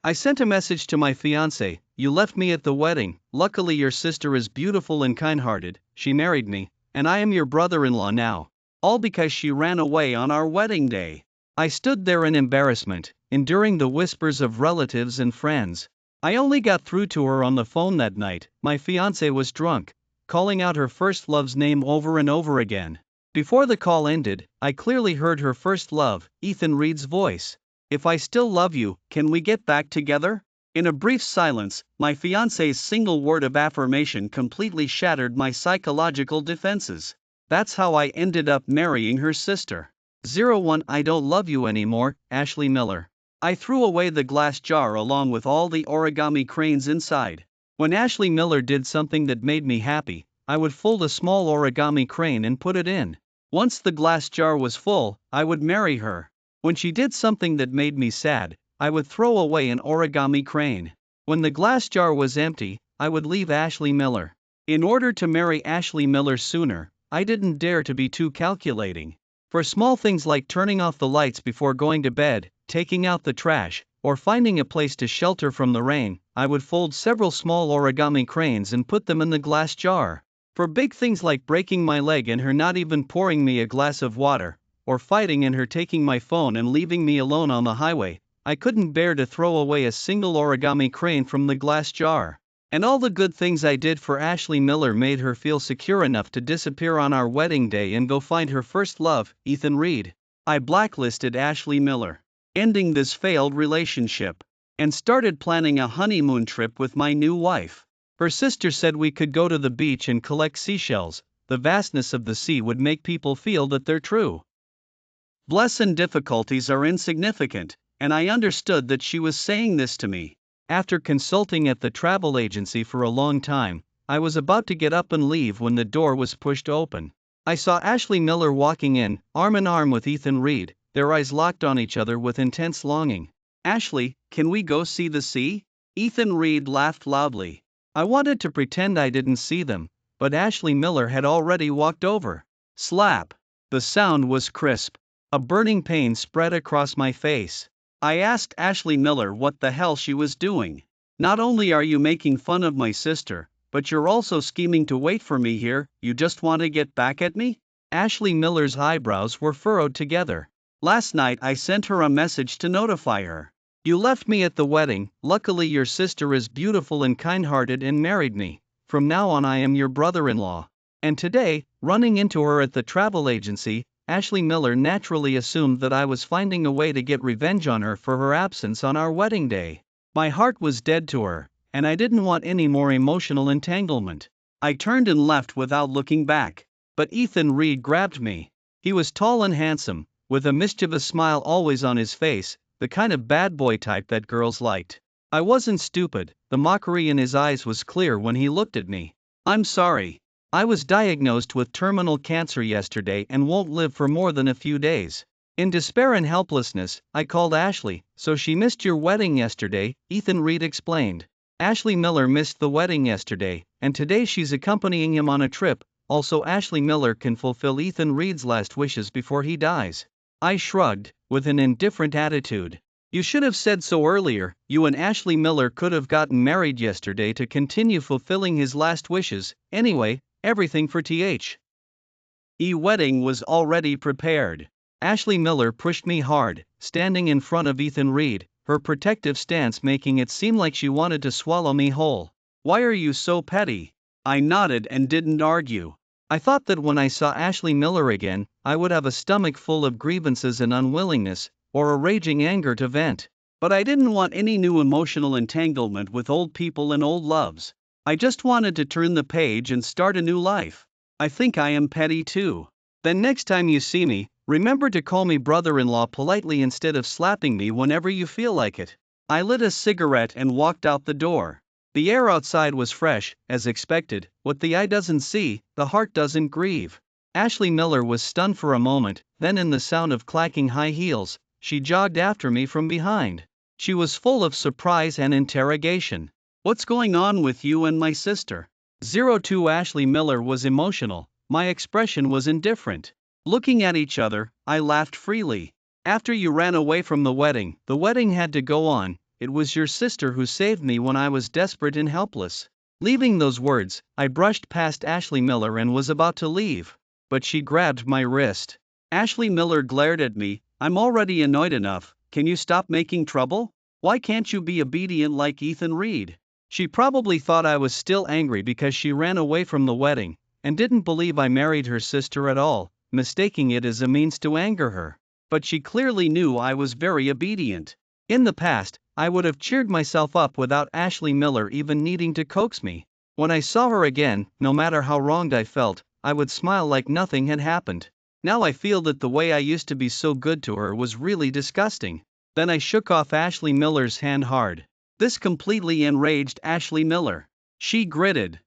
I sent a message to my fiancée, you left me at the wedding, luckily your sister is beautiful and kind-hearted, she married me, and I am your brother-in-law now. All because she ran away on our wedding day. I stood there in embarrassment, enduring the whispers of relatives and friends. I only got through to her on the phone that night. My fiancée was drunk, calling out her first love's name over and over again. Before the call ended, I clearly heard her first love, Ethan Reed's voice. If I still love you, can we get back together? In a brief silence, my fiancé's single word of affirmation completely shattered my psychological defenses. That's how I ended up marrying her sister. 01 I don't love you anymore, Ashley Miller. I threw away the glass jar along with all the origami cranes inside. When Ashley Miller did something that made me happy, I would fold a small origami crane and put it in. Once the glass jar was full, I would marry her. When she did something that made me sad, I would throw away an origami crane. When the glass jar was empty, I would leave Ashley Miller. In order to marry Ashley Miller sooner, I didn't dare to be too calculating. For small things like turning off the lights before going to bed, taking out the trash, or finding a place to shelter from the rain, I would fold several small origami cranes and put them in the glass jar. For big things like breaking my leg and her not even pouring me a glass of water, or fighting and her taking my phone and leaving me alone on the highway, I couldn't bear to throw away a single origami crane from the glass jar. And all the good things I did for Ashley Miller made her feel secure enough to disappear on our wedding day and go find her first love, Ethan Reed. I blacklisted Ashley Miller, ending this failed relationship, and started planning a honeymoon trip with my new wife. Her sister said we could go to the beach and collect seashells. The vastness of the sea would make people feel that they're true. Bless and difficulties are insignificant, and I understood that she was saying this to me. After consulting at the travel agency for a long time, I was about to get up and leave when the door was pushed open. I saw Ashley Miller walking in, arm in arm with Ethan Reed, their eyes locked on each other with intense longing. Ashley, can we go see the sea? Ethan Reed laughed loudly. I wanted to pretend I didn't see them, but Ashley Miller had already walked over. Slap! The sound was crisp. A burning pain spread across my face. I asked Ashley Miller what the hell she was doing. Not only are you making fun of my sister, but you're also scheming to wait for me here, you just want to get back at me? Ashley Miller's eyebrows were furrowed together. Last night I sent her a message to notify her. You left me at the wedding, luckily your sister is beautiful and kind-hearted and married me. From now on I am your brother-in-law. And today, running into her at the travel agency, Ashley Miller naturally assumed that I was finding a way to get revenge on her for her absence on our wedding day. My heart was dead to her, and I didn't want any more emotional entanglement. I turned and left without looking back. But Ethan Reed grabbed me. He was tall and handsome, with a mischievous smile always on his face, the kind of bad boy type that girls liked. I wasn't stupid, the mockery in his eyes was clear when he looked at me. I'm sorry. I was diagnosed with terminal cancer yesterday and won't live for more than a few days. In despair and helplessness, I called Ashley. So she missed your wedding yesterday, Ethan Reed explained. Ashley Miller missed the wedding yesterday, and today she's accompanying him on a trip. Also, Ashley Miller can fulfill Ethan Reed's last wishes before he dies. I shrugged, with an indifferent attitude. You should have said so earlier. You and Ashley Miller could have gotten married yesterday to continue fulfilling his last wishes. Anyway, everything for TH's wedding was already prepared. Ashley Miller pushed me hard, standing in front of Ethan Reed, her protective stance making it seem like she wanted to swallow me whole. Why are you so petty? I nodded and didn't argue. I thought that when I saw Ashley Miller again, I would have a stomach full of grievances and unwillingness, or a raging anger to vent. But I didn't want any new emotional entanglement with old people and old loves. I just wanted to turn the page and start a new life. I think I am petty too. Then next time you see me, remember to call me brother-in-law politely instead of slapping me whenever you feel like it. I lit a cigarette and walked out the door. The air outside was fresh, as expected. What the eye doesn't see, the heart doesn't grieve. Ashley Miller was stunned for a moment, then in the sound of clacking high heels, she jogged after me from behind. She was full of surprise and interrogation. What's going on with you and my sister? 02 Ashley Miller was emotional, my expression was indifferent. Looking at each other, I laughed freely. After you ran away from the wedding had to go on. it was your sister who saved me when I was desperate and helpless." Leaving those words, I brushed past Ashley Miller and was about to leave. But she grabbed my wrist. Ashley Miller glared at me. "I'm already annoyed enough, can you stop making trouble? Why can't you be obedient like Ethan Reed?" She probably thought I was still angry because she ran away from the wedding, and didn't believe I married her sister at all, mistaking it as a means to anger her. But she clearly knew I was very obedient. In the past, I would have cheered myself up without Ashley Miller even needing to coax me. When I saw her again, no matter how wronged I felt, I would smile like nothing had happened. Now I feel that the way I used to be so good to her was really disgusting. Then I shook off Ashley Miller's hand hard. This completely enraged Ashley Miller. She gritted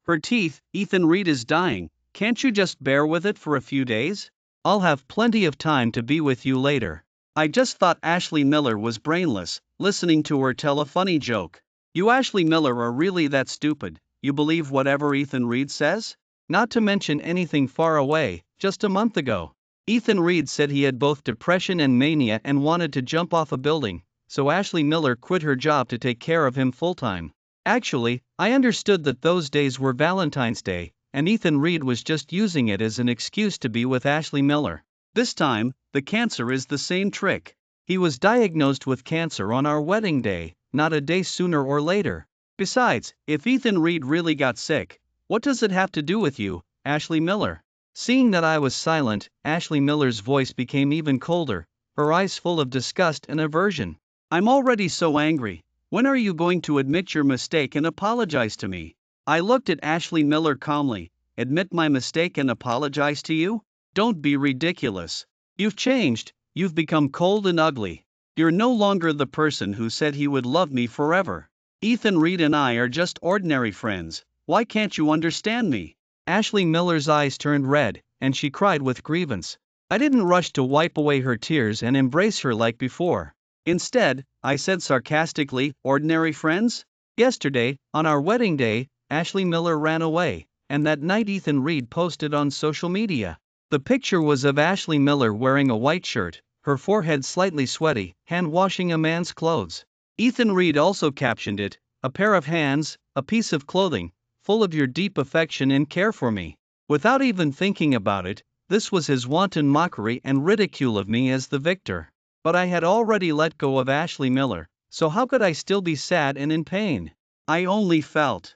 her teeth. "Ethan Reed is dying, can't you just bear with it for a few days? I'll have plenty of time to be with you later." I just thought Ashley Miller was brainless, listening to her tell a funny joke. You Ashley Miller are really that stupid, you believe whatever Ethan Reed says? Not to mention anything far away, just a month ago. Ethan Reed said he had both depression and mania and wanted to jump off a building, so Ashley Miller quit her job to take care of him full-time. Actually, I understood that those days were Valentine's Day, and Ethan Reed was just using it as an excuse to be with Ashley Miller. This time, the cancer is the same trick. He was diagnosed with cancer on our wedding day, not a day sooner or later. Besides, if Ethan Reed really got sick, what does it have to do with you, Ashley Miller? Seeing that I was silent, Ashley Miller's voice became even colder, her eyes full of disgust and aversion. "I'm already so angry. When are you going to admit your mistake and apologize to me?" I looked at Ashley Miller calmly. "Admit my mistake and apologize to you? Don't be ridiculous. You've changed, you've become cold and ugly. You're no longer the person who said he would love me forever. Ethan Reed and I are just ordinary friends, why can't you understand me?" Ashley Miller's eyes turned red, and she cried with grievance. I didn't rush to wipe away her tears and embrace her like before. Instead, I said sarcastically, "Ordinary friends? Yesterday, on our wedding day, Ashley Miller ran away, and that night Ethan Reed posted on social media. The picture was of Ashley Miller wearing a white shirt, her forehead slightly sweaty, hand-washing a man's clothes. Ethan Reed also captioned it, 'A pair of hands, a piece of clothing, full of your deep affection and care for me.' Without even thinking about it, this was his wanton mockery and ridicule of me as the victor. But I had already let go of Ashley Miller, so how could I still be sad and in pain? I only felt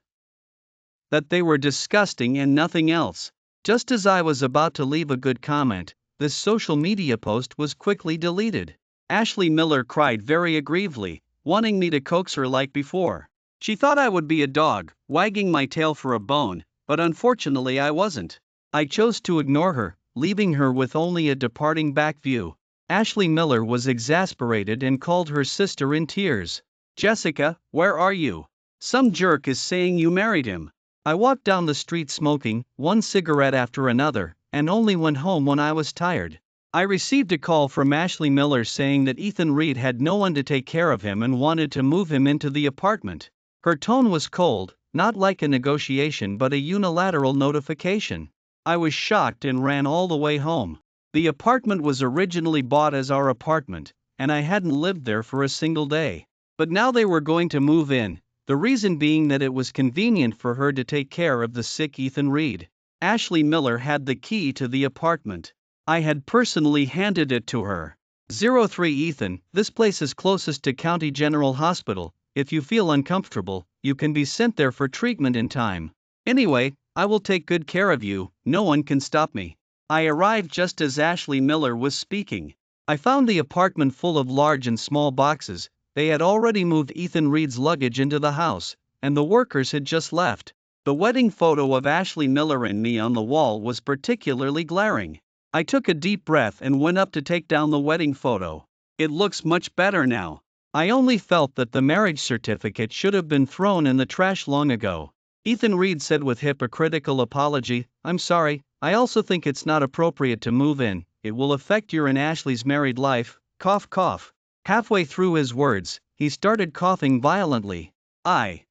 that they were disgusting and nothing else. Just as I was about to leave a good comment, this social media post was quickly deleted. Ashley Miller cried very aggrievedly, wanting me to coax her like before. She thought I would be a dog, wagging my tail for a bone, but unfortunately I wasn't. I chose to ignore her, leaving her with only a departing back view. Ashley Miller was exasperated and called her sister in tears. "Jessica, where are you? Some jerk is saying you married him." I walked down the street smoking, one cigarette after another, and only went home when I was tired. I received a call from Ashley Miller saying that Ethan Reed had no one to take care of him and wanted to move him into the apartment. Her tone was cold, not like a negotiation but a unilateral notification. I was shocked and ran all the way home. The apartment was originally bought as our apartment, and I hadn't lived there for a single day. But now they were going to move in. The reason being that it was convenient for her to take care of the sick Ethan Reed. Ashley Miller had the key to the apartment. I had personally handed it to her. 03 Ethan, this place is closest to County General Hospital. If you feel uncomfortable, you can be sent there for treatment in time. Anyway, I will take good care of you, no one can stop me. I arrived just as Ashley Miller was speaking. I found the apartment full of large and small boxes. They had already moved Ethan Reed's luggage into the house, and the workers had just left. The wedding photo of Ashley Miller and me on the wall was particularly glaring. I took a deep breath and went up to take down the wedding photo. It looks much better now. I only felt that the marriage certificate should have been thrown in the trash long ago. Ethan Reed said with hypocritical apology, "I'm sorry, I also think it's not appropriate to move in. It will affect your and Ashley's married life." Cough cough. Halfway through his words, he started coughing violently. I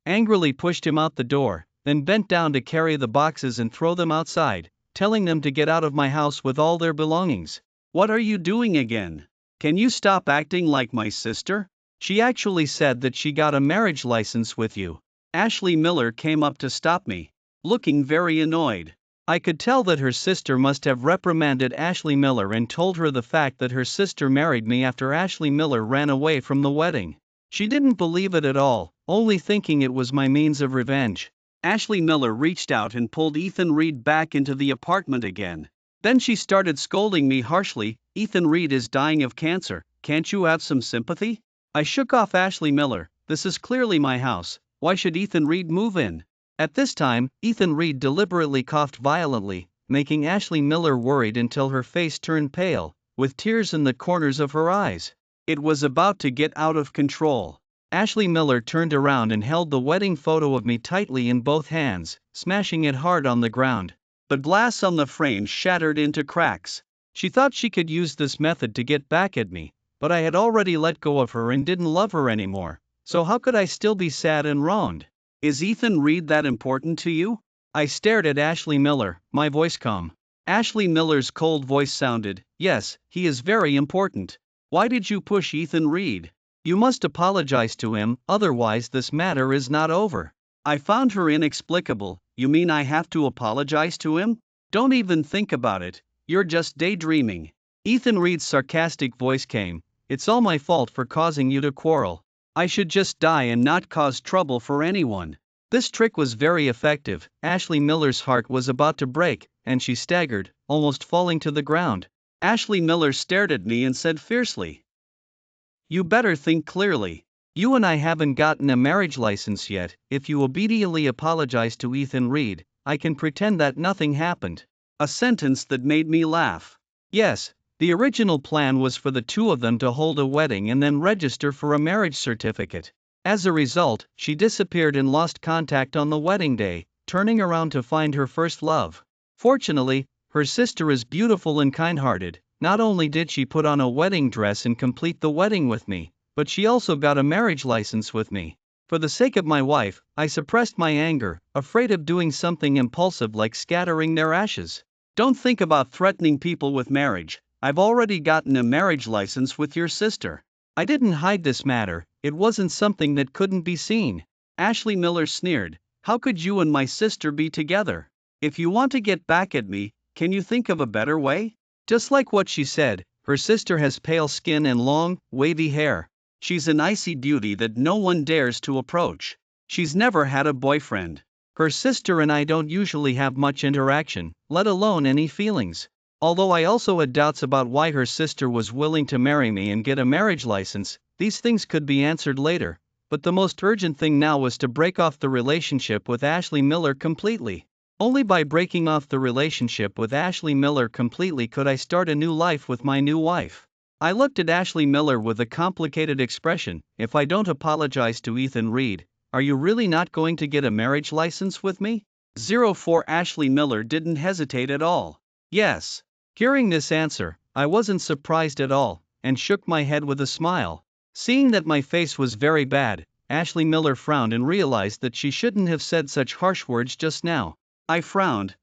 angrily pushed him out the door, then bent down to carry the boxes and throw them outside, telling them to get out of my house with all their belongings. "What are you doing again? Can you stop acting like my sister? She actually said that she got a marriage license with you. Ashley Miller came up to stop me, looking very annoyed. I could tell that her sister must have reprimanded Ashley Miller and told her the fact that her sister married me after Ashley Miller ran away from the wedding. She didn't believe it at all, only thinking it was my means of revenge. Ashley Miller reached out and pulled Ethan Reed back into the apartment again. Then she started scolding me harshly. Ethan Reed is dying of cancer, can't you have some sympathy? I shook off Ashley Miller. This is clearly my house, why should Ethan Reed move in? At this time, Ethan Reed deliberately coughed violently, making Ashley Miller worried until her face turned pale, with tears in the corners of her eyes. It was about to get out of control. Ashley Miller turned around and held the wedding photo of me tightly in both hands, smashing it hard on the ground. The glass on the frame shattered into cracks. She thought she could use this method to get back at me, but I had already let go of her and didn't love her anymore, so how could I still be sad and wronged? Is Ethan Reed that important to you? I stared at Ashley Miller, my voice calm. Ashley Miller's cold voice sounded, yes, he is very important. Why did you push Ethan Reed? You must apologize to him, otherwise this matter is not over. I found her inexplicable. You mean I have to apologize to him? Don't even think about it, you're just daydreaming. Ethan Reed's sarcastic voice came, it's all my fault for causing you to quarrel. I should just die and not cause trouble for anyone. This trick was very effective. Ashley Miller's heart was about to break, and she staggered, almost falling to the ground. Ashley Miller stared at me and said fiercely, you better think clearly. You and I haven't gotten a marriage license yet. If you obediently apologize to Ethan Reed, I can pretend that nothing happened. A sentence that made me laugh. Yes, the original plan was for the two of them to hold a wedding and then register for a marriage certificate. As a result, she disappeared and lost contact on the wedding day, turning around to find her first love. Fortunately, her sister is beautiful and kind-hearted. Not only did she put on a wedding dress and complete the wedding with me, but she also got a marriage license with me. For the sake of my wife, I suppressed my anger, afraid of doing something impulsive like scattering their ashes. Don't think about threatening people with marriage. I've already gotten a marriage license with your sister. I didn't hide this matter, it wasn't something that couldn't be seen. Ashley Miller sneered, how could you and my sister be together? If you want to get back at me, can you think of a better way? Just like what she said, her sister has pale skin and long, wavy hair. She's an icy beauty that no one dares to approach. She's never had a boyfriend. Her sister and I don't usually have much interaction, let alone any feelings. Although I also had doubts about why her sister was willing to marry me and get a marriage license, these things could be answered later. But the most urgent thing now was to break off the relationship with Ashley Miller completely. Only by breaking off the relationship with Ashley Miller completely could I start a new life with my new wife. I looked at Ashley Miller with a complicated expression. If I don't apologize to Ethan Reed, are you really not going to get a marriage license with me? 04 Ashley Miller didn't hesitate at all. Yes. Hearing this answer, I wasn't surprised at all, and shook my head with a smile. Seeing that my face was very bad, Ashley Miller frowned and realized that she shouldn't have said such harsh words just now. I frowned.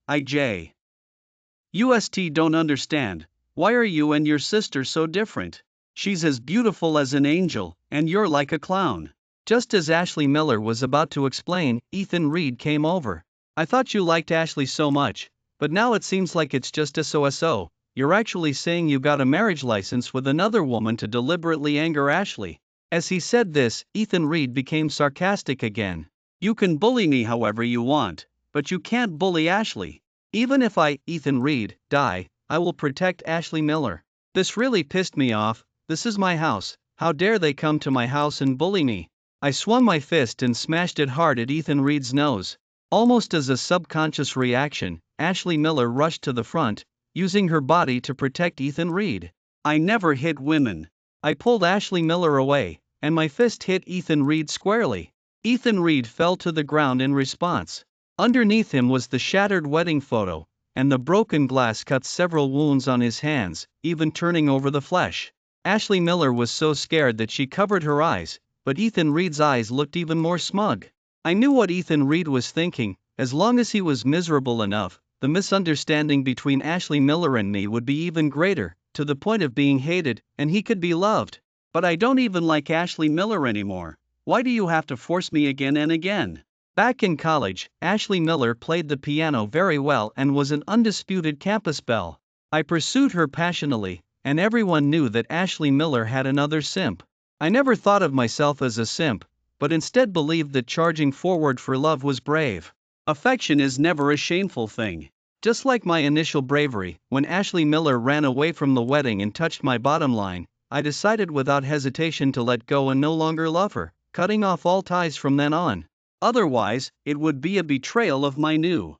UST don't understand. Why are you and your sister so different? She's as beautiful as an angel, and you're like a clown. Just as Ashley Miller was about to explain, Ethan Reed came over. I thought you liked Ashley so much, but now it seems like it's just so. You're actually saying you got a marriage license with another woman to deliberately anger Ashley. As he said this, Ethan Reed became sarcastic again. You can bully me however you want, but you can't bully Ashley. Even if I, Ethan Reed, die, I will protect Ashley Miller. This really pissed me off. This is my house, how dare they come to my house and bully me? I swung my fist and smashed it hard at Ethan Reed's nose. Almost as a subconscious reaction, Ashley Miller rushed to the front, using her body to protect Ethan Reed. I never hit women. I pulled Ashley Miller away, and my fist hit Ethan Reed squarely. Ethan Reed fell to the ground in response. Underneath him was the shattered wedding photo, and the broken glass cut several wounds on his hands, even turning over the flesh. Ashley Miller was so scared that she covered her eyes, but Ethan Reed's eyes looked even more smug. I knew what Ethan Reed was thinking. As long as he was miserable enough, the misunderstanding between Ashley Miller and me would be even greater. to the point of being hated, and he could be loved. But I don't even like Ashley Miller anymore. Why do you have to force me again and again? Back in college, Ashley Miller played the piano very well and was an undisputed campus belle. I pursued her passionately, and everyone knew that Ashley Miller had another simp. I never thought of myself as a simp, but instead believed that charging forward for love was brave. Affection is never a shameful thing. Just like my initial bravery, when Ashley Miller ran away from the wedding and touched my bottom line, I decided without hesitation to let go and no longer love her, cutting off all ties from then on. Otherwise, it would be a betrayal of my new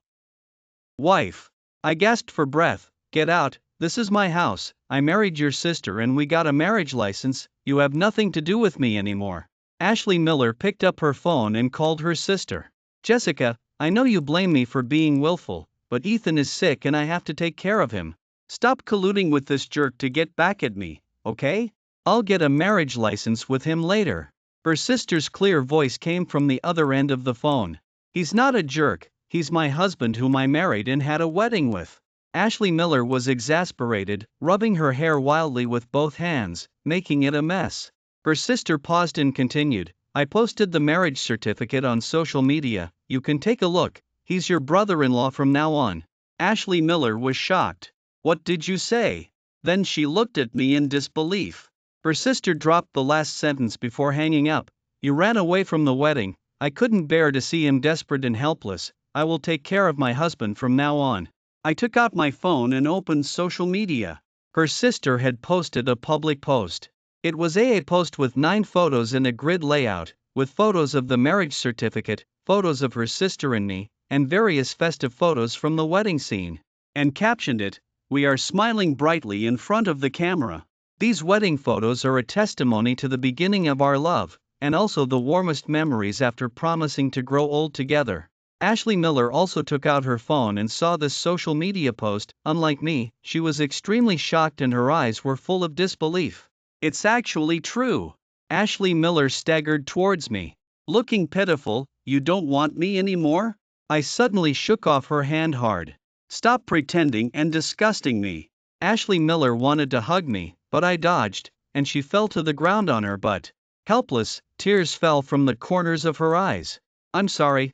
wife. I gasped for breath. Get out, this is my house, I married your sister and we got a marriage license, you have nothing to do with me anymore. Ashley Miller picked up her phone and called her sister. Jessica, I know you blame me for being willful, but Ethan is sick and I have to take care of him. Stop colluding with this jerk to get back at me, okay? I'll get a marriage license with him later. Her sister's clear voice came from the other end of the phone. He's not a jerk, he's my husband whom I married and had a wedding with. Ashley Miller was exasperated, rubbing her hair wildly with both hands, making it a mess. Her sister paused and continued, I posted the marriage certificate on social media, you can take a look, he's your brother-in-law from now on. Ashley Miller was shocked. What did you say? Then she looked at me in disbelief. Her sister dropped the last sentence before hanging up. You ran away from the wedding, I couldn't bear to see him desperate and helpless, I will take care of my husband from now on. I took out my phone and opened social media. Her sister had posted a public post. It was a post with 9 photos in a grid layout, with photos of the marriage certificate, photos of her sister and me, and various festive photos from the wedding scene. And captioned it, we are smiling brightly in front of the camera. These wedding photos are a testimony to the beginning of our love, and also the warmest memories after promising to grow old together. Ashley Miller also took out her phone and saw this social media post. Unlike me, she was extremely shocked and her eyes were full of disbelief. It's actually true. Ashley Miller staggered towards me. Looking pitiful, you don't want me anymore? I suddenly shook off her hand hard. Stop pretending and disgusting me. Ashley Miller wanted to hug me, but I dodged, and she fell to the ground on her butt. Helpless, tears fell from the corners of her eyes. I'm sorry,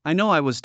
I know I was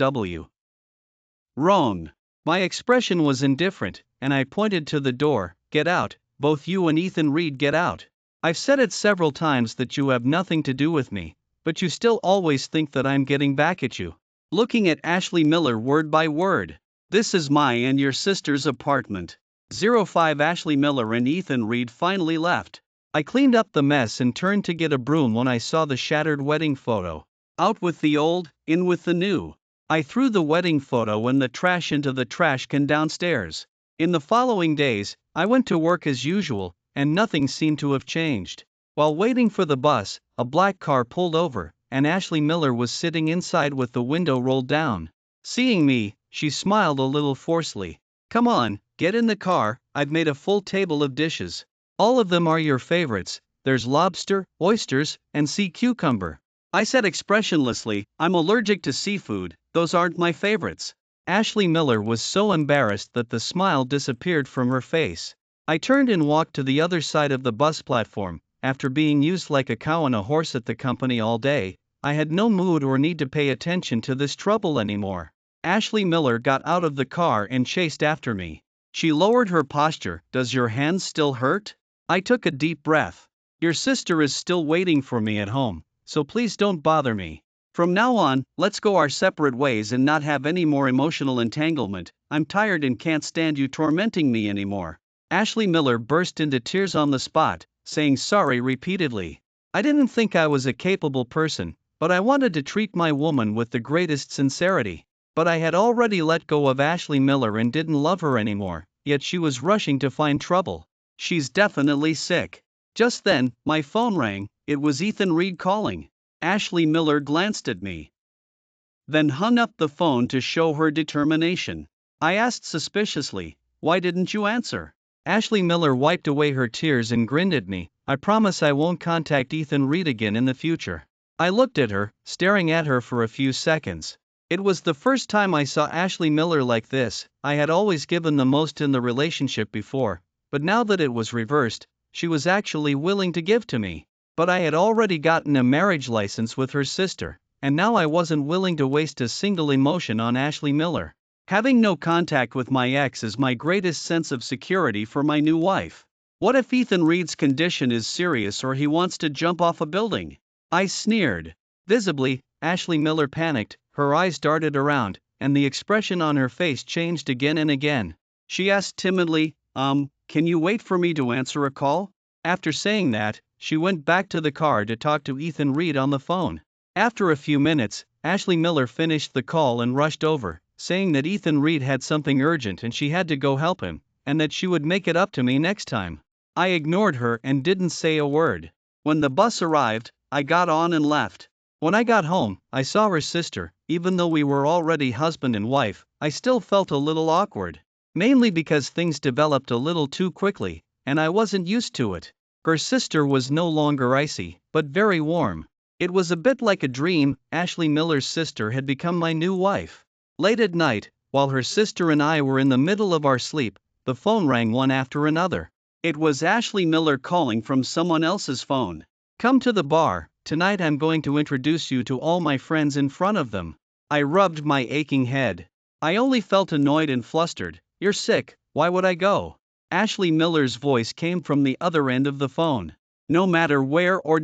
wrong. My expression was indifferent, and I pointed to the door. Get out, both you and Ethan Reed get out. I've said it several times that you have nothing to do with me, but you still always think that I'm getting back at you. Looking at Ashley Miller word by word. This is my and your sister's apartment. 05 Ashley Miller and Ethan Reed finally left. I cleaned up the mess and turned to get a broom when I saw the shattered wedding photo. Out with the old, in with the new. I threw the wedding photo and the trash into the trash can downstairs. In the following days, I went to work as usual, and nothing seemed to have changed. While waiting for the bus, a black car pulled over, and Ashley Miller was sitting inside with the window rolled down. Seeing me, she smiled a little forcefully. Come on, get in the car, I've made a full table of dishes. All of them are your favorites, there's lobster, oysters, and sea cucumber. I said expressionlessly, I'm allergic to seafood, those aren't my favorites. Ashley Miller was so embarrassed that the smile disappeared from her face. I turned and walked to the other side of the bus platform. After being used like a cow and a horse at the company all day, I had no mood or need to pay attention to this trouble anymore. Ashley Miller got out of the car and chased after me. She lowered her posture. Does your hands still hurt? I took a deep breath. Your sister is still waiting for me at home, so please don't bother me. From now on, let's go our separate ways and not have any more emotional entanglement. I'm tired and can't stand you tormenting me anymore. Ashley Miller burst into tears on the spot, saying sorry repeatedly. I didn't think I was a capable person, but I wanted to treat my woman with the greatest sincerity. But I had already let go of Ashley Miller and didn't love her anymore, yet she was rushing to find trouble. She's definitely sick. Just then, my phone rang. It was Ethan Reed calling. Ashley Miller glanced at me, then hung up the phone to show her determination. I asked suspiciously, why didn't you answer? Ashley Miller wiped away her tears and grinned at me. I promise I won't contact Ethan Reed again in the future. I looked at her, staring at her for a few seconds. It was the first time I saw Ashley Miller like this. I had always given the most in the relationship before, but now that it was reversed, she was actually willing to give to me. But I had already gotten a marriage license with her sister, and now I wasn't willing to waste a single emotion on Ashley Miller. Having no contact with my ex is my greatest sense of security for my new wife. What if Ethan Reed's condition is serious or he wants to jump off a building? I sneered. Visibly, Ashley Miller panicked, her eyes darted around, and the expression on her face changed again and again. She asked timidly, can you wait for me to answer a call? After saying that, she went back to the car to talk to Ethan Reed on the phone. After a few minutes, Ashley Miller finished the call and rushed over, saying that Ethan Reed had something urgent and she had to go help him, and that she would make it up to me next time. I ignored her and didn't say a word. When the bus arrived, I got on and left. When I got home, I saw her sister. Even though we were already husband and wife, I still felt a little awkward. Mainly because things developed a little too quickly, and I wasn't used to it. Her sister was no longer icy, but very warm. It was a bit like a dream. Ashley Miller's sister had become my new wife. Late at night, while her sister and I were in the middle of our sleep, the phone rang one after another. It was Ashley Miller calling from someone else's phone. Come to the bar, tonight I'm going to introduce you to all my friends in front of them. I rubbed my aching head. I only felt annoyed and flustered. You're sick, why would I go? Ashley Miller's voice came from the other end of the phone. No matter where or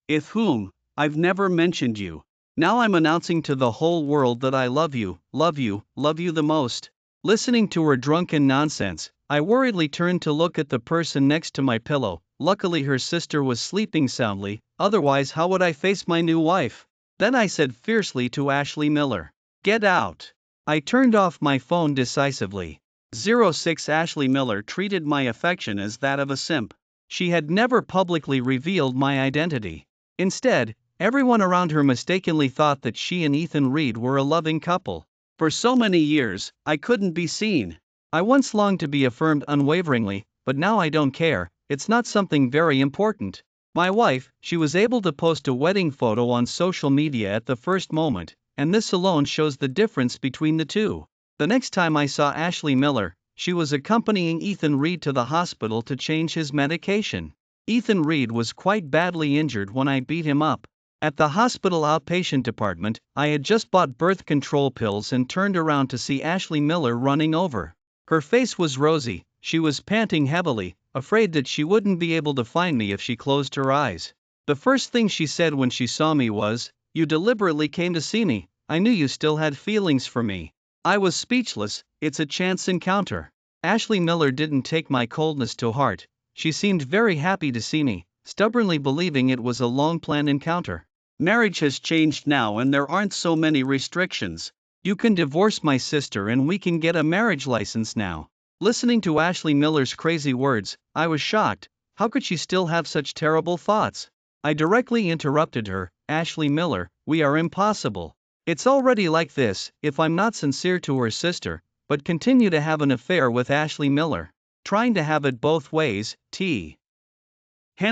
if whom, I've never mentioned you. Now I'm announcing to the whole world that I love you the most. Listening to her drunken nonsense, I worriedly turned to look at the person next to my pillow. Luckily her sister was sleeping soundly, otherwise how would I face my new wife? Then I said fiercely to Ashley Miller, "Get out." I turned off my phone decisively. 06 Ashley Miller treated my affection as that of a simp. She had never publicly revealed my identity. Instead, everyone around her mistakenly thought that she and Ethan Reed were a loving couple. For so many years, I couldn't be seen. I once longed to be affirmed unwaveringly, but now I don't care. It's not something very important. My wife, she was able to post a wedding photo on social media at the first moment, and this alone shows the difference between the two. The next time I saw Ashley Miller, she was accompanying Ethan Reed to the hospital to change his medication. Ethan Reed was quite badly injured when I beat him up. At the hospital outpatient department, I had just bought birth control pills and turned around to see Ashley Miller running over. Her face was rosy, she was panting heavily, afraid that she wouldn't be able to find me if she closed her eyes. The first thing she said when she saw me was, "You deliberately came to see me, I knew you still had feelings for me." I was speechless. It's a chance encounter. Ashley Miller didn't take my coldness to heart. She seemed very happy to see me, stubbornly believing it was a long-planned encounter. Marriage has changed now and there aren't so many restrictions. You can divorce my sister and we can get a marriage license now. Listening to Ashley Miller's crazy words, I was shocked. How could she still have such terrible thoughts? I directly interrupted her. Ashley Miller, we are impossible. It's already like this, if I'm not sincere to her sister, but continue to have an affair with Ashley Miller. Trying to have it both ways,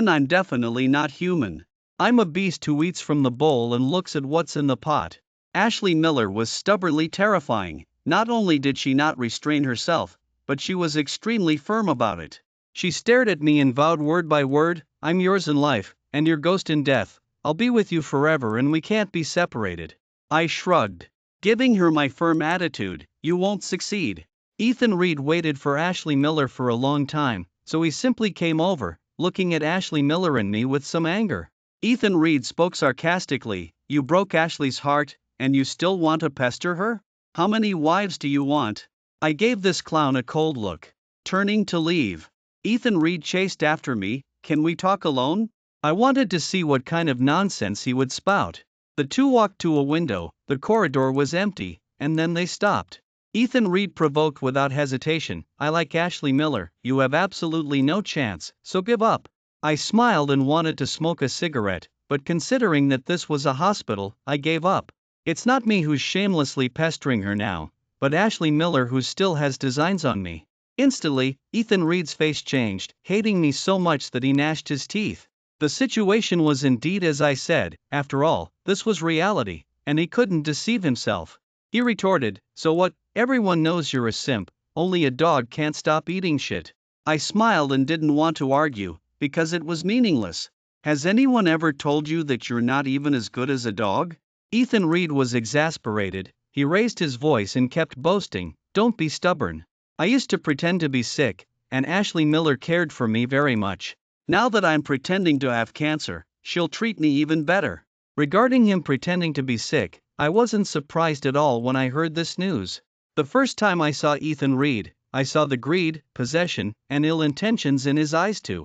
I'm definitely not human. I'm a beast who eats from the bowl and looks at what's in the pot. Ashley Miller was stubbornly terrifying. Not only did she not restrain herself, but she was extremely firm about it. She stared at me and vowed word by word, "I'm yours in life, and your ghost in death. I'll be with you forever and we can't be separated." I shrugged. Giving her my firm attitude, "You won't succeed." Ethan Reed waited for Ashley Miller for a long time, so he simply came over, looking at Ashley Miller and me with some anger. Ethan Reed spoke sarcastically, "You broke Ashley's heart, and you still want to pester her? How many wives do you want?" I gave this clown a cold look. Turning to leave, Ethan Reed chased after me, "Can we talk alone?" I wanted to see what kind of nonsense he would spout. The two walked to a window, the corridor was empty, and then they stopped. Ethan Reed provoked without hesitation, "I like Ashley Miller, you have absolutely no chance, so give up." I smiled and wanted to smoke a cigarette, but considering that this was a hospital, I gave up. It's not me who's shamelessly pestering her now, but Ashley Miller who still has designs on me. Instantly, Ethan Reed's face changed, hating me so much that he gnashed his teeth. The situation was indeed as I said. After all, this was reality, and he couldn't deceive himself. He retorted, "So what? Everyone knows you're a simp, only a dog can't stop eating shit. I smiled and didn't want to argue, because it was meaningless. Has anyone ever told you that you're not even as good as a dog? Ethan Reed was exasperated. He raised his voice and kept boasting, "Don't be stubborn. I used to pretend to be sick, and Ashley Miller cared for me very much. Now that I'm pretending to have cancer, she'll treat me even better." Regarding him pretending to be sick, I wasn't surprised at all when I heard this news. The first time I saw Ethan Reed, I saw the greed, possession, and ill intentions in his eyes too.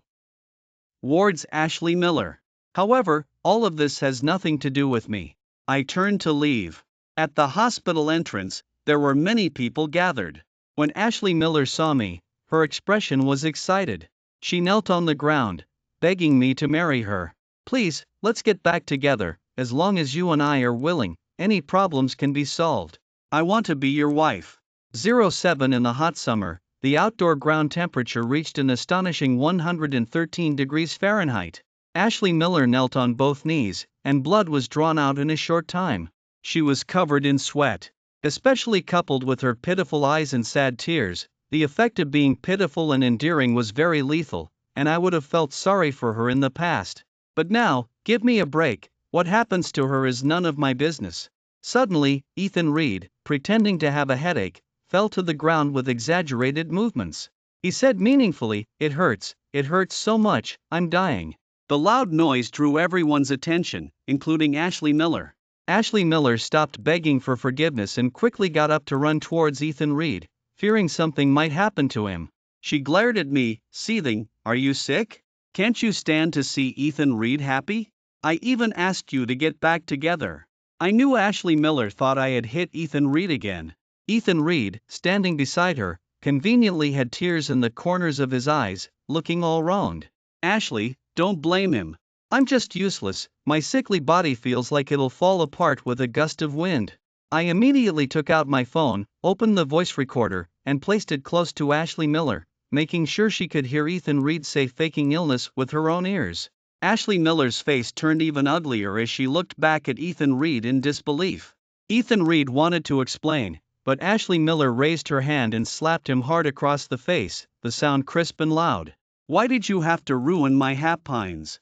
Ward's Ashley Miller. However, all of this has nothing to do with me. I turned to leave. At the hospital entrance, there were many people gathered. When Ashley Miller saw me, her expression was excited. She knelt on the ground, begging me to marry her. "Please, let's get back together. As long as you and I are willing, any problems can be solved. I want to be your wife." 07 in the hot summer, the outdoor ground temperature reached an astonishing 113 degrees Fahrenheit. Ashley Miller knelt on both knees, and blood was drawn out in a short time. She was covered in sweat. Especially coupled with her pitiful eyes and sad tears, the effect of being pitiful and endearing was very lethal, and I would have felt sorry for her in the past. But now, give me a break. What happens to her is none of my business. Suddenly, Ethan Reed, pretending to have a headache, fell to the ground with exaggerated movements. He said meaningfully, it hurts so much, I'm dying." The loud noise drew everyone's attention, including Ashley Miller. Ashley Miller stopped begging for forgiveness and quickly got up to run towards Ethan Reed, fearing something might happen to him. She glared at me, seething, "Are you sick? Can't you stand to see Ethan Reed happy? I even asked you to get back together." I knew Ashley Miller thought I had hit Ethan Reed again. Ethan Reed, standing beside her, conveniently had tears in the corners of his eyes, looking all wronged. "Ashley, don't blame him. I'm just useless, my sickly body feels like it'll fall apart with a gust of wind." I immediately took out my phone, opened the voice recorder, and placed it close to Ashley Miller, making sure she could hear Ethan Reed say faking illness with her own ears. Ashley Miller's face turned even uglier as she looked back at Ethan Reed in disbelief. Ethan Reed wanted to explain, but Ashley Miller raised her hand and slapped him hard across the face, the sound crisp and loud. "Why did you have to ruin my happines?"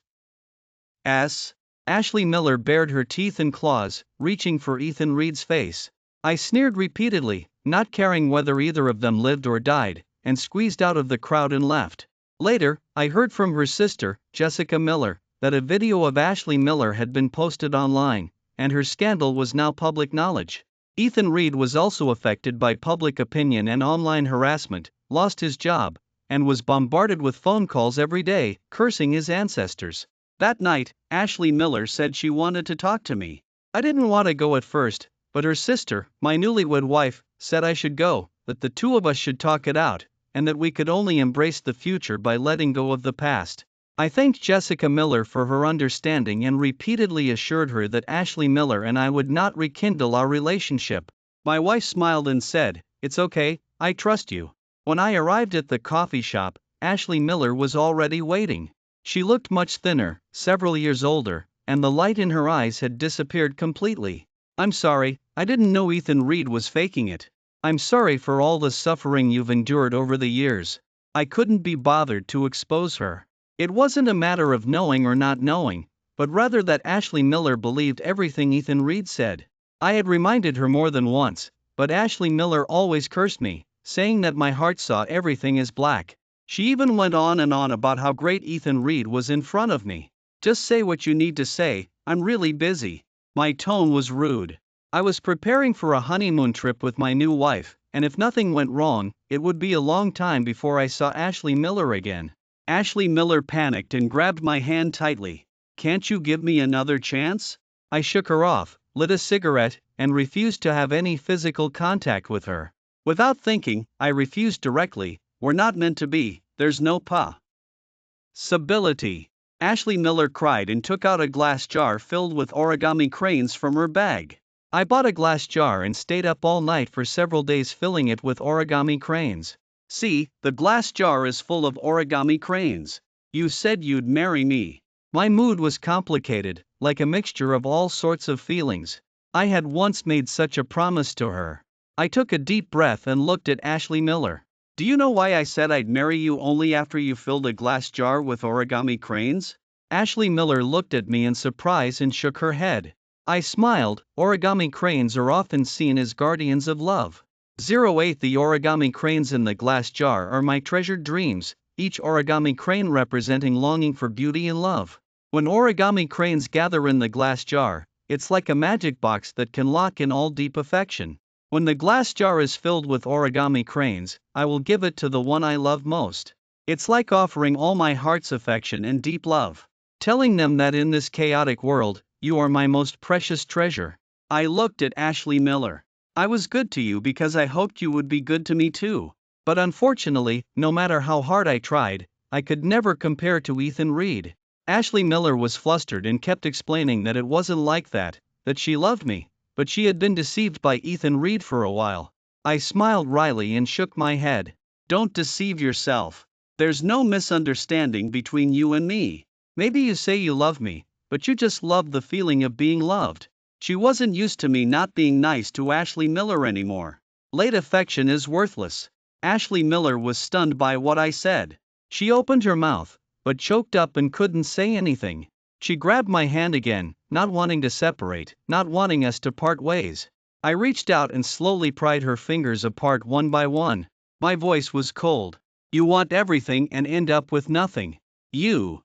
Ashley Miller bared her teeth and claws, reaching for Ethan Reed's face. I sneered repeatedly, not caring whether either of them lived or died, and squeezed out of the crowd and left. Later, I heard from her sister, Jessica Miller, that a video of Ashley Miller had been posted online, and her scandal was now public knowledge. Ethan Reed was also affected by public opinion and online harassment, lost his job, and was bombarded with phone calls every day, cursing his ancestors. That night, Ashley Miller said she wanted to talk to me. I didn't want to go at first, but her sister, my newlywed wife, said I should go, that the two of us should talk it out, and that we could only embrace the future by letting go of the past. I thanked Jessica Miller for her understanding and repeatedly assured her that Ashley Miller and I would not rekindle our relationship. My wife smiled and said, "It's okay, I trust you." When I arrived at the coffee shop, Ashley Miller was already waiting. She looked much thinner, several years older, and the light in her eyes had disappeared completely. "I'm sorry, I didn't know Ethan Reed was faking it. I'm sorry for all the suffering you've endured over the years. I couldn't be bothered to expose her." It wasn't a matter of knowing or not knowing, but rather that Ashley Miller believed everything Ethan Reed said. I had reminded her more than once, but Ashley Miller always cursed me, saying that my heart saw everything as black. She even went on and on about how great Ethan Reed was in front of me. "Just say what you need to say, I'm really busy." My tone was rude. I was preparing for a honeymoon trip with my new wife, and if nothing went wrong, it would be a long time before I saw Ashley Miller again. Ashley Miller panicked and grabbed my hand tightly. "Can't you give me another chance?" I shook her off, lit a cigarette, and refused to have any physical contact with her. Without thinking, I refused directly. "We're not meant to be, there's no possibility." Ashley Miller cried and took out a glass jar filled with origami cranes from her bag. I bought a glass jar and stayed up all night for several days filling it with origami cranes. "See, the glass jar is full of origami cranes. You said you'd marry me." My mood was complicated, like a mixture of all sorts of feelings. I had once made such a promise to her. I took a deep breath and looked at Ashley Miller. Do you know why I said I'd marry you only after you filled a glass jar with origami cranes? Ashley Miller looked at me in surprise and shook her head. I smiled. Origami cranes are often seen as guardians of love. 08 The origami cranes in the glass jar are my treasured dreams, each origami crane representing longing for beauty and love. When origami cranes gather in the glass jar, it's like a magic box that can lock in all deep affection. When the glass jar is filled with origami cranes, I will give it to the one I love most. It's like offering all my heart's affection and deep love, telling them that in this chaotic world, you are my most precious treasure. I looked at Ashley Miller. I was good to you because I hoped you would be good to me too. But unfortunately, no matter how hard I tried, I could never compare to Ethan Reed. Ashley Miller was flustered and kept explaining that it wasn't like that she loved me, but she had been deceived by Ethan Reed for a while. I smiled wryly and shook my head. Don't deceive yourself. There's no misunderstanding between you and me. Maybe you say you love me, but you just love the feeling of being loved. She wasn't used to me not being nice to Ashley Miller anymore. Late affection is worthless. Ashley Miller was stunned by what I said. She opened her mouth, but choked up and couldn't say anything. She grabbed my hand again, not wanting to separate, not wanting us to part ways. I reached out and slowly pried her fingers apart one by one. My voice was cold. You want everything and end up with nothing. You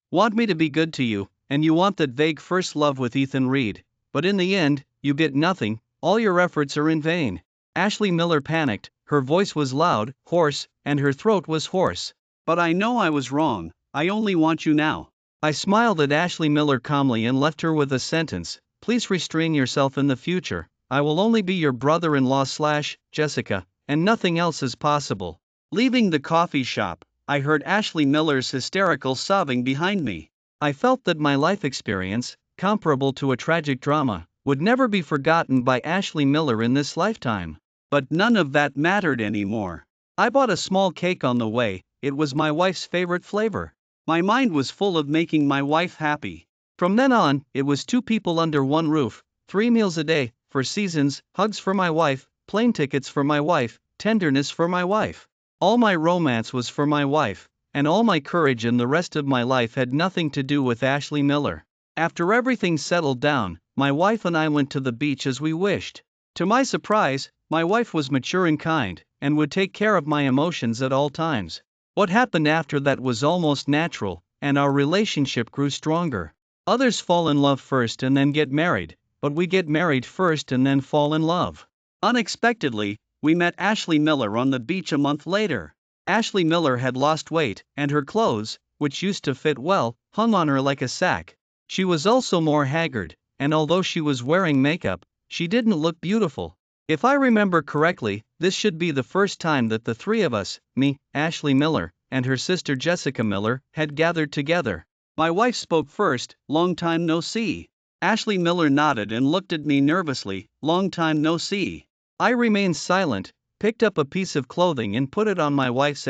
want me to be good to you, and you want that vague first love with Ethan Reed, but in the end, you get nothing, all your efforts are in vain. Ashley Miller panicked, her voice was loud, hoarse, and her throat was hoarse. But I know I was wrong, I only want you now. I smiled at Ashley Miller calmly and left her with a sentence, please restrain yourself in the future, I will only be your brother-in-law / Jessica, and nothing else is possible. Leaving the coffee shop, I heard Ashley Miller's hysterical sobbing behind me. I felt that my life experience, comparable to a tragic drama, would never be forgotten by Ashley Miller in this lifetime. But none of that mattered anymore. I bought a small cake on the way, it was my wife's favorite flavor. My mind was full of making my wife happy. From then on, it was 2 people under one roof, 3 meals a day, 4 seasons, hugs for my wife, plane tickets for my wife, tenderness for my wife. All my romance was for my wife, and all my courage and the rest of my life had nothing to do with Ashley Miller. After everything settled down, my wife and I went to the beach as we wished. To my surprise, my wife was mature and kind, and would take care of my emotions at all times. What happened after that was almost natural, and our relationship grew stronger. Others fall in love first and then get married, but we get married first and then fall in love. Unexpectedly, we met Ashley Miller on the beach a month later. Ashley Miller had lost weight, and her clothes, which used to fit well, hung on her like a sack. She was also more haggard, and although she was wearing makeup, she didn't look beautiful. If I remember correctly, this should be the first time that the 3 of us, me, Ashley Miller, and her sister Jessica Miller, had gathered together. My wife spoke first, long time no see. Ashley Miller nodded and looked at me nervously, long time no see. I remained silent, picked up a piece of clothing and put it on my wife's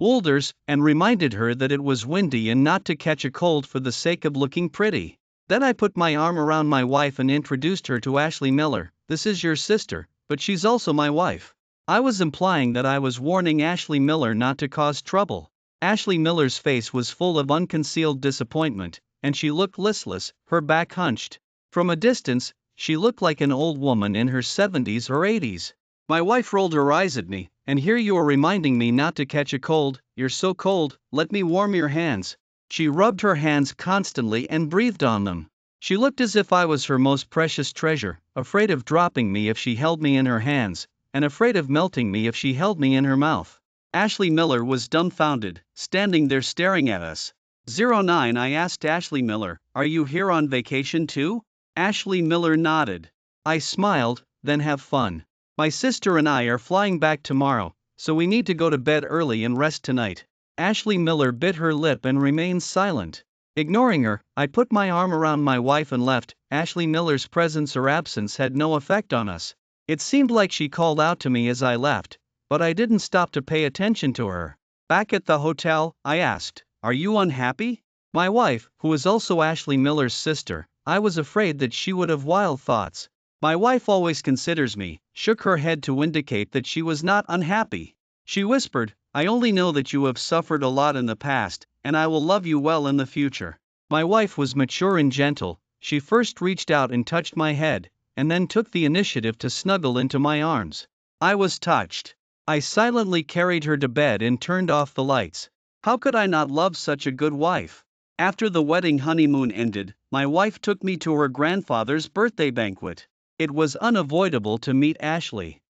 shoulders, and reminded her that it was windy and not to catch a cold for the sake of looking pretty. Then I put my arm around my wife and introduced her to Ashley Miller. This is your sister, but she's also my wife. I was implying that I was warning Ashley Miller not to cause trouble. Ashley Miller's face was full of unconcealed disappointment, and she looked listless, her back hunched. From a distance, she looked like an old woman in her 70s or 80s. My wife rolled her eyes at me, and here you are reminding me not to catch a cold, you're so cold, let me warm your hands. She rubbed her hands constantly and breathed on them. She looked as if I was her most precious treasure, afraid of dropping me if she held me in her hands, and afraid of melting me if she held me in her mouth. Ashley Miller was dumbfounded, standing there staring at us. 09 I asked Ashley Miller, are you here on vacation too? Ashley Miller nodded. I smiled, then have fun. My sister and I are flying back tomorrow, so we need to go to bed early and rest tonight. Ashley Miller bit her lip and remained silent. Ignoring her, I put my arm around my wife and left. Ashley Miller's presence or absence had no effect on us. It seemed like she called out to me as I left, but I didn't stop to pay attention to her. Back at the hotel, I asked, are you unhappy? My wife, who was also Ashley Miller's sister, I was afraid that she would have wild thoughts. My wife always considers me, shook her head to indicate that she was not unhappy. She whispered, I only know that you have suffered a lot in the past, and I will love you well in the future. My wife was mature and gentle. She first reached out and touched my head, and then took the initiative to snuggle into my arms. I was touched. I silently carried her to bed and turned off the lights. How could I not love such a good wife? After the wedding honeymoon ended, my wife took me to her grandfather's birthday banquet. It was unavoidable to meet Ashley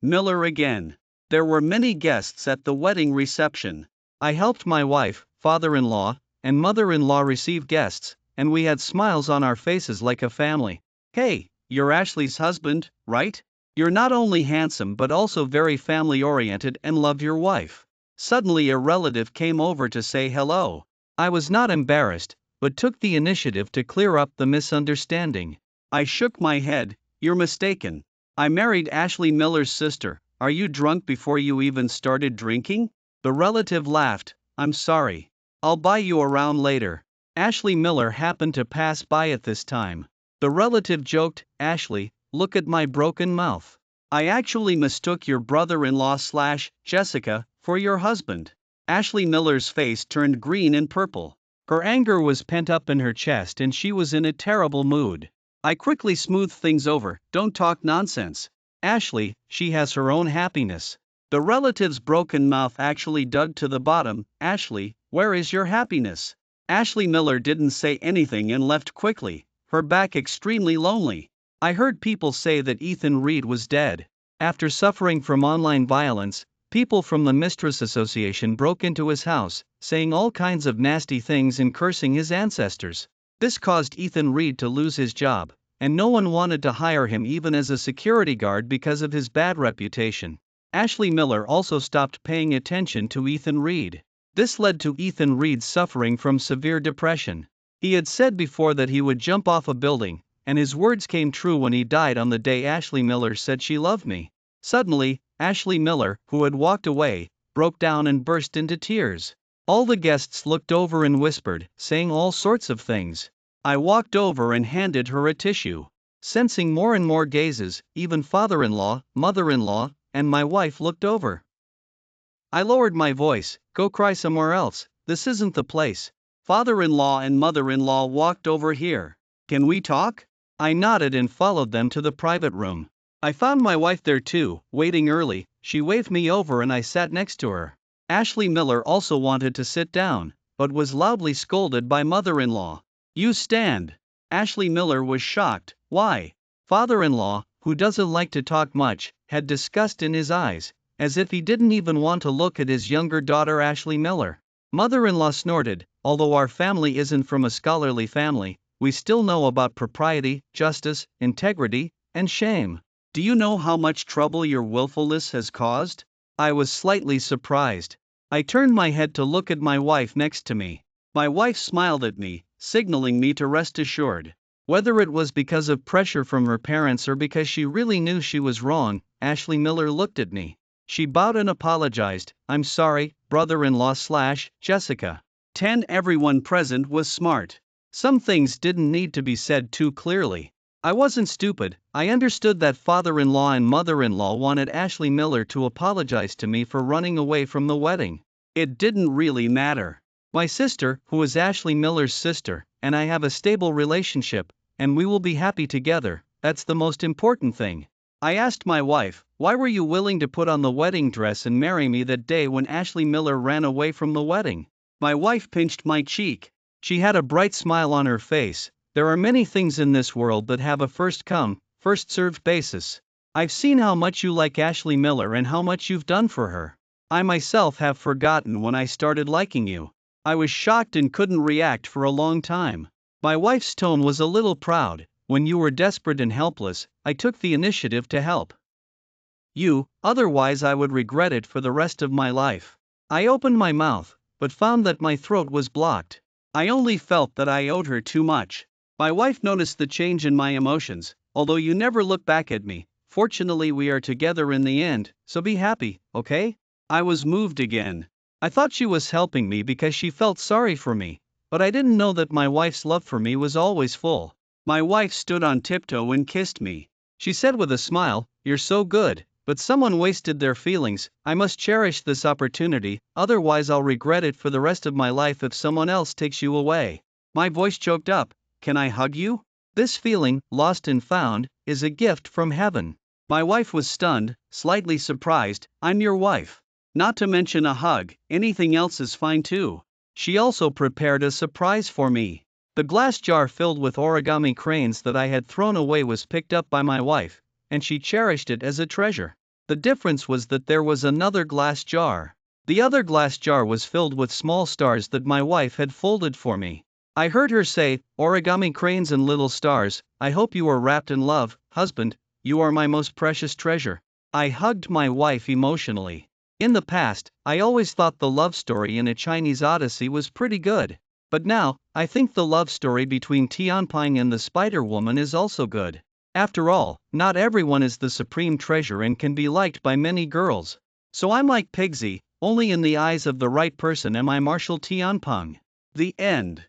Miller again. There were many guests at the wedding reception. I helped my wife, father-in-law, and mother-in-law receive guests, and we had smiles on our faces like a family. Hey, you're Ashley's husband, right? You're not only handsome but also very family-oriented and love your wife. Suddenly a relative came over to say hello. I was not embarrassed, but took the initiative to clear up the misunderstanding. I shook my head, you're mistaken. I married Ashley Miller's sister. Are you drunk before you even started drinking? The relative laughed, I'm sorry. I'll buy you around later. Ashley Miller happened to pass by at this time. The relative joked, Ashley, look at my broken mouth. I actually mistook your brother-in-law / Jessica for your husband. Ashley Miller's face turned green and purple. Her anger was pent up in her chest and she was in a terrible mood. I quickly smoothed things over, don't talk nonsense. Ashley, she has her own happiness. The relative's broken mouth actually dug to the bottom. Ashley, where is your happiness? Ashley Miller didn't say anything and left quickly, her back extremely lonely. I heard people say that Ethan Reed was dead. After suffering from online violence, people from the Mistress Association broke into his house, saying all kinds of nasty things and cursing his ancestors. This caused Ethan Reed to lose his job, and no one wanted to hire him even as a security guard because of his bad reputation. Ashley Miller also stopped paying attention to Ethan Reed. This led to Ethan Reed suffering from severe depression. He had said before that he would jump off a building, and his words came true when he died on the day Ashley Miller said she loved me. Suddenly, Ashley Miller, who had walked away, broke down and burst into tears. All the guests looked over and whispered, saying all sorts of things. I walked over and handed her a tissue. Sensing more and more gazes, even father-in-law, mother-in-law, and my wife looked over. I lowered my voice, go cry somewhere else, this isn't the place. Father-in-law and mother-in-law walked over here. Can we talk? I nodded and followed them to the private room. I found my wife there too, waiting early. She waved me over and I sat next to her. Ashley Miller also wanted to sit down, but was loudly scolded by mother-in-law. You stand. Ashley Miller was shocked. Why? Father-in-law, who doesn't like to talk much, had disgust in his eyes, as if he didn't even want to look at his younger daughter Ashley Miller. Mother-in-law snorted, although our family isn't from a scholarly family, we still know about propriety, justice, integrity, and shame. Do you know how much trouble your willfulness has caused? I was slightly surprised. I turned my head to look at my wife next to me. My wife smiled at me, signaling me to rest assured. Whether it was because of pressure from her parents or because she really knew she was wrong, Ashley Miller looked at me. She bowed and apologized, I'm sorry, brother-in-law / Jessica. 10 Everyone present was smart. Some things didn't need to be said too clearly. I wasn't stupid, I understood that father-in-law and mother-in-law wanted Ashley Miller to apologize to me for running away from the wedding. It didn't really matter. My sister, who is Ashley Miller's sister, and I have a stable relationship, and we will be happy together, that's the most important thing. I asked my wife, why were you willing to put on the wedding dress and marry me that day when Ashley Miller ran away from the wedding? My wife pinched my cheek. She had a bright smile on her face. There are many things in this world that have a first come, first served basis. I've seen how much you like Ashley Miller and how much you've done for her. I myself have forgotten when I started liking you. I was shocked and couldn't react for a long time. My wife's tone was a little proud. When you were desperate and helpless, I took the initiative to help you, otherwise I would regret it for the rest of my life. I opened my mouth, but found that my throat was blocked. I only felt that I owed her too much. My wife noticed the change in my emotions, although you never look back at me. Fortunately we are together in the end, so be happy, okay? I was moved again. I thought she was helping me because she felt sorry for me, but I didn't know that my wife's love for me was always full. My wife stood on tiptoe and kissed me. She said with a smile, "You're so good, but someone wasted their feelings. I must cherish this opportunity, otherwise I'll regret it for the rest of my life if someone else takes you away." My voice choked up. "Can I hug you? This feeling, lost and found, is a gift from heaven." My wife was stunned, slightly surprised. "I'm your wife. Not to mention a hug, anything else is fine too." She also prepared a surprise for me. The glass jar filled with origami cranes that I had thrown away was picked up by my wife, and she cherished it as a treasure. The difference was that there was another glass jar. The other glass jar was filled with small stars that my wife had folded for me. I heard her say, "Origami cranes and little stars, I hope you are wrapped in love, husband, you are my most precious treasure." I hugged my wife emotionally. In the past, I always thought the love story in A Chinese Odyssey was pretty good. But now, I think the love story between Tianping and the Spider Woman is also good. After all, not everyone is the supreme treasure and can be liked by many girls. So I'm like Pigsy, only in the eyes of the right person am I Marshal Tianping. The end.